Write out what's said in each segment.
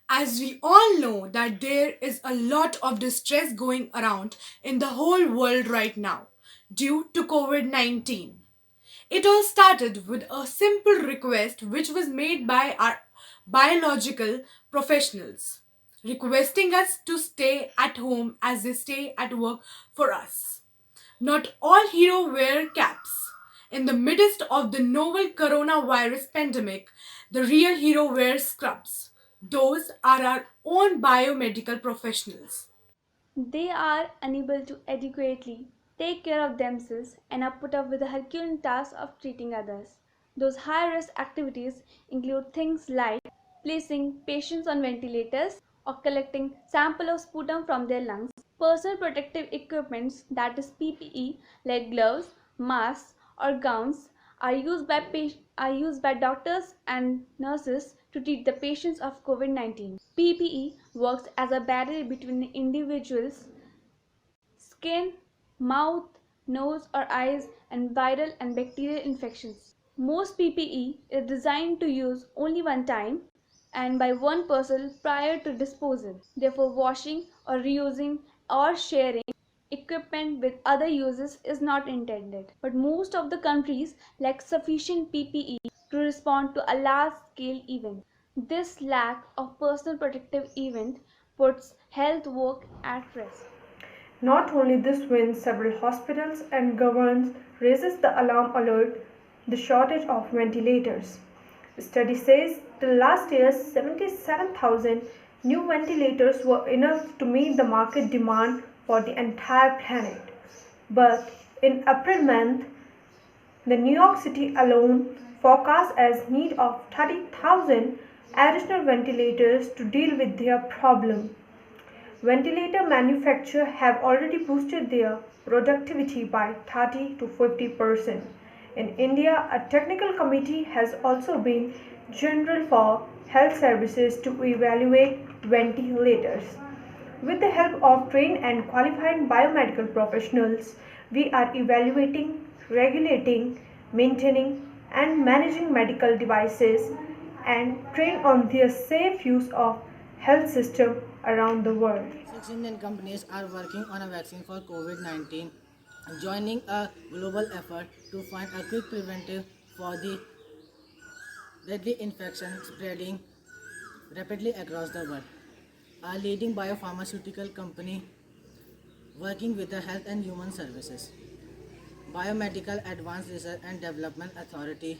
As we all know that there is a lot of distress going around in the whole world right now due to COVID-19. It all started with a simple request which was made by our biological professionals, requesting us to stay at home as they stay at work for us. Not all heroes wear caps. In the midst of the novel coronavirus pandemic, the real hero wears scrubs. Those are our own biomedical professionals. They are unable to adequately take care of themselves and are put up with the Herculean task of treating others. Those high risk activities include things like placing patients on ventilators or collecting sample of sputum from their lungs. Personal protective equipments, that is PPE, like gloves, masks, or gowns, are used by doctors and nurses to treat the patients of COVID-19. PPE works as a barrier between the individuals' skin, mouth, nose, or eyes and viral and bacterial infections. Most PPE is designed to use only one time and by one person prior to disposal. Therefore, washing or reusing or sharing equipment with other users is not intended. But most of the countries lack sufficient PPE to respond to a large scale event. This lack of personal protective event puts health work at risk. Not only this when several hospitals and governments raises the alarm alert the shortage of ventilators. The study says the last year 77,000 new ventilators were enough to meet the market demand for the entire planet. But in April month, the New York City alone forecasts as need of 30,000 additional ventilators to deal with their problem. Ventilator manufacturers have already boosted their productivity by 30 to 50%. In India, a technical committee has also been general for health services to evaluate ventilators. With the help of trained and qualified biomedical professionals, we are evaluating, regulating, maintaining, and managing medical devices and train on their safe use of health system around the world. Six Indian companies are working on a vaccine for COVID-19, joining a global effort to find a quick preventive for the deadly infection spreading rapidly across the world. A leading biopharmaceutical company working with the Health and Human Services, Biomedical Advanced Research and Development Authority,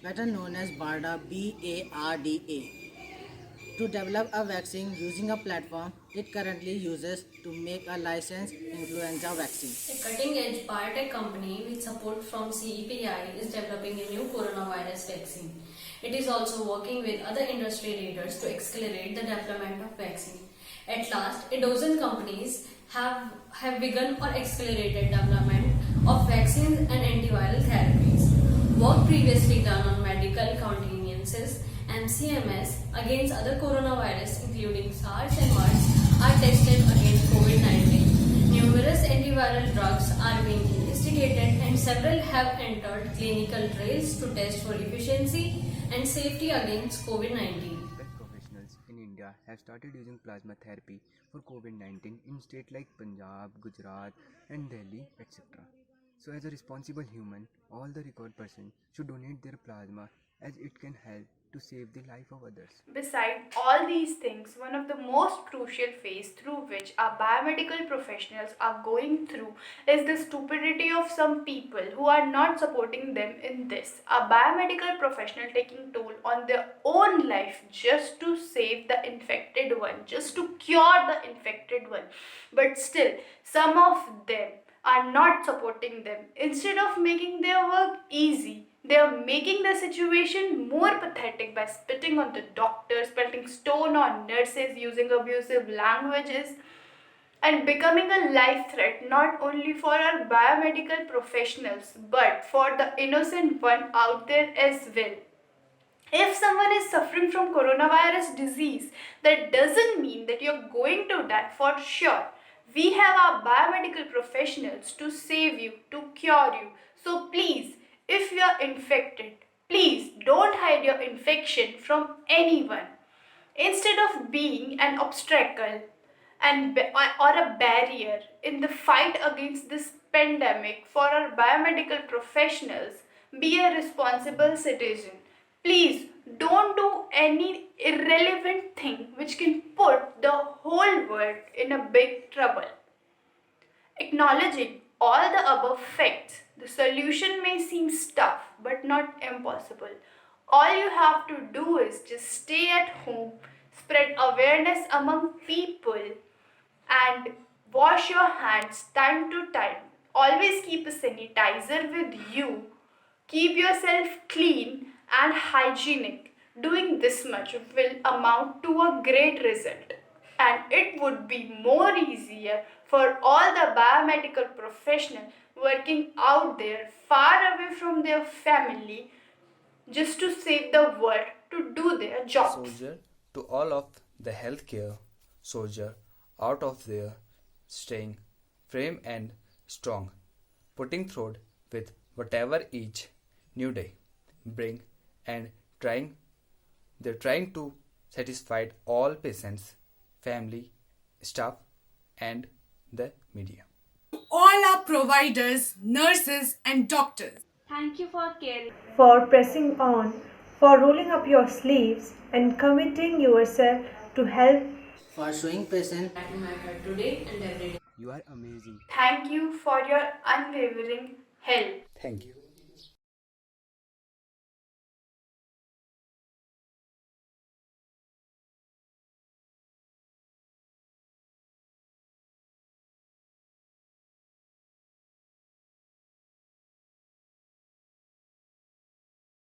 better known as BARDA, to develop a vaccine using a platform it currently uses to make a licensed influenza vaccine. A cutting-edge biotech company with support from CEPI is developing a new coronavirus vaccine. It is also working with other industry leaders to accelerate the development of vaccine. At last, a dozen companies have begun or accelerated development of vaccines and antiviral therapies. Work previously done on medical conveniences and CMS against other coronavirus including SARS and MERS are tested against COVID-19. Numerous antiviral drugs are being investigated and several have entered clinical trials to test for efficiency and safety against COVID-19. Medical professionals in India have started using plasma therapy for COVID-19 in states like Punjab, Gujarat, and Delhi, etc. So, as a responsible human, all the required person should donate their plasma as it can help to save the life of others. Beside all these things, one of the most crucial phase through which our biomedical professionals are going through is the stupidity of some people who are not supporting them in this. A biomedical professional taking toll on their own life just to save the infected one, just to cure the infected one. But still, some of them are not supporting them. Instead of making their work easy, they are making the situation more pathetic by spitting on the doctors, pelting stone on nurses, using abusive languages, and becoming a life threat not only for our biomedical professionals but for the innocent one out there as well. If someone is suffering from coronavirus disease, that doesn't mean that you're going to die for sure. We have our biomedical professionals to save you, to cure you. So please, if you are infected, please don't hide your infection from anyone. instead of being an obstacle or a barrier in the fight against this pandemic. For our biomedical professionals, be a responsible citizen. Please don't do any irrelevant thing which can put the whole world in a big trouble. Acknowledging all the above facts, the solution may seem tough but not impossible. All you have to do is just stay at home, spread awareness among people, and wash your hands time to time. Always keep a sanitizer with you. Keep yourself clean and hygienic. Doing this much will amount to a great result, and it would be more easier for all the biomedical professionals working out there far away from their family just to save the world to do their jobs. Soldier to all of the healthcare soldier out of there staying firm and strong, putting through with whatever each new day bring and trying to satisfy all patients, family, staff and the media. All our providers, nurses, and doctors. Thank you for caring. For pressing on, for rolling up your sleeves and committing yourself to help. For showing patience That matter today and every day. You are amazing. Thank you for your unwavering help. Thank you.